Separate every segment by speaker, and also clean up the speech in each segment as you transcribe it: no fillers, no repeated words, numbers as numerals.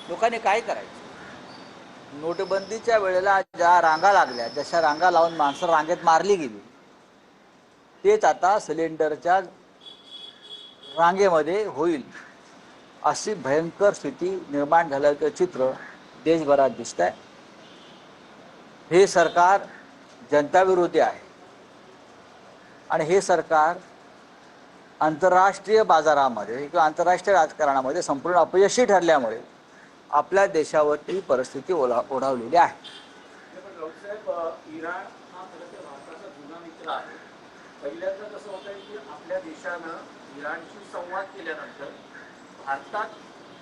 Speaker 1: लोकांनी काय करायचं? नोटबंदीच्या वेळेला ज्या रांगा लागल्या, जशा रांगा लावून माणसं रांगेत मारली गेली, तेच आता सिलेंडरच्या रांगेमध्ये होईल अशी भयंकर स्थिती निर्माण झाल्याचं चित्र देशभरात दिसत आहे. हे सरकार जनताविरोधी आहे आणि हे सरकार आंतरराष्ट्रीय बाजारामध्ये किंवा आंतरराष्ट्रीय राजकारणामध्ये संपूर्ण अपयशी ठरल्यामुळे आपल्या देशावरती परिस्थिती ओढावलेली आहे.
Speaker 2: इराण हा खरं तर भारताचा जुना मित्र आहे. पहिल्यांदा कसं होतं की आपल्या देशानं इराणशी संवाद केल्यानंतर भारतात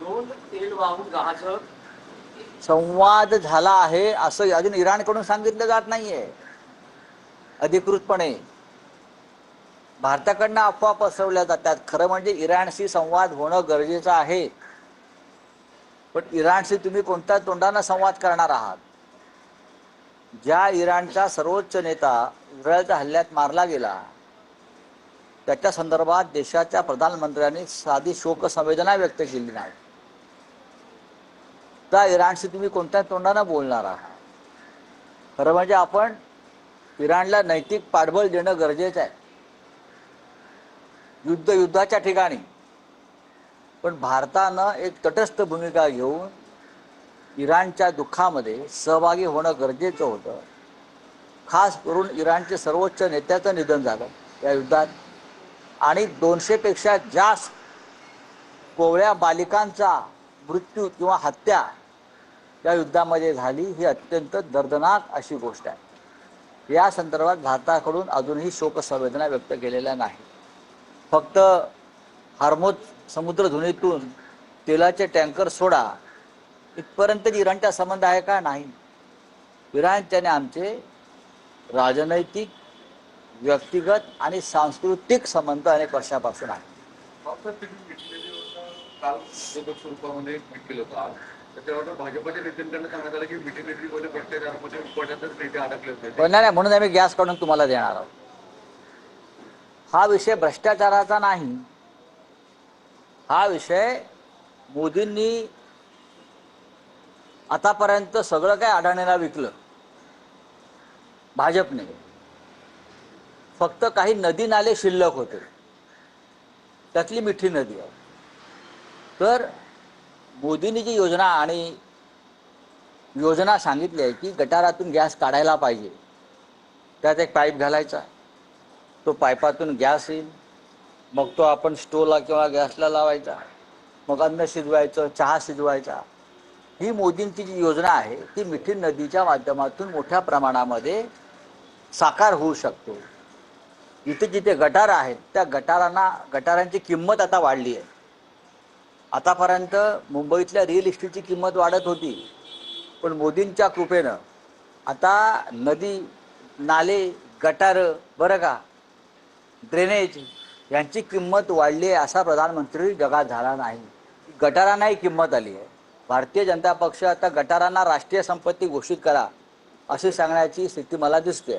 Speaker 2: 2 तेलवाहू जहाजं
Speaker 1: संवाद झाला आहे असं अजून इराणकडून सांगितलं जात नाहीये अधिकृतपणे. भारताकडनं अफवा पसरवल्या जातात. खरं म्हणजे इराणशी संवाद होणं गरजेचं आहे, पण इराणशी तुम्ही कोणत्या तोंडानं संवाद करणार आहात? ज्या इराणचा सर्वोच्च नेता इस्रायलच्या हल्ल्यात मारला गेला, त्याच्या संदर्भात देशाच्या प्रधानमंत्र्यांनी साधी शोक संवेदना व्यक्त केली नाही. त्या इराणशी तुम्ही कोणत्या तोंडानं बोलणार आहात? खरं म्हणजे आपण इराणला नैतिक पाठबळ देणं गरजेचं आहे युद्धाच्या ठिकाणी, पण भारतानं एक तटस्थ भूमिका घेऊन इराणच्या दुःखामध्ये सहभागी होणं गरजेचं होतं. खास करून इराणचे सर्वोच्च नेत्याचं निधन झालं या युद्धात आणि 200पेक्षा जास्त कोवळ्या बालिकांचा मृत्यू किंवा हत्या या युद्धामध्ये झाली. ही अत्यंत दर्दनाक अशी गोष्ट आहे. या संदर्भात भारताकडून अजूनही शोक संवेदना व्यक्त केलेल्या नाही. फक्त हार्मोज समुद्रधुनीतून तेलाचे टँकर सोडा इथपर्यंत इराणचा संबंध आहे का? नाही. इराणच्याने आमचे राजनैतिक, व्यक्तिगत आणि सांस्कृतिक संबंध अनेक वर्षापासून आहेत.
Speaker 2: काल स्वरूपामध्ये ट्विट केलं होतं. त्याच्यावर भाजपच्या नेत्यांकडनं सांगण्यात आलं की मिटिंगमध्ये भ्रष्टाचारामध्ये उपवासातच नेते अडकले होते.
Speaker 1: नाही, म्हणून आम्ही गॅस काढून तुम्हाला देणार आहोत. हा विषय भ्रष्टाचाराचा नाही. हा विषय मोदींनी आतापर्यंत सगळं काय अडाणीला विकलं भाजपने. फक्त काही नदी नाले शिल्लक होते, त्यातली मिठी नदी आहे. तर मोदींनी जी योजना सांगितली आहे की गटारातून गॅस काढायला पाहिजे, त्यात एक पाईप घालायचा, तो पाईपातून गॅस येईल, मग तो आपण स्टोवला किंवा गॅसला लावायचा, मग अन्न शिजवायचं, चहा शिजवायचा. ही मोदींची जी योजना आहे ती मिठी नदीच्या माध्यमातून मोठ्या प्रमाणामध्ये साकार होऊ शकते. जिथे जिथे गटार आहेत त्या गटारांची किंमत आता वाढली आहे. आतापर्यंत मुंबईतल्या रिअल इस्टेटची किंमत वाढत होती, पण मोदींच्या कृपेनं आता नदी, नाले, गटार, बरं का, ड्रेनेज यांची किंमत वाढली आहे असा प्रधानमंत्री जगात झाला नाही. गटारांनाही किंमत आली आहे. भारतीय जनता पक्ष आता गटारांना राष्ट्रीय संपत्ती घोषित करा असे सांगण्याची स्थिती मला दिसते.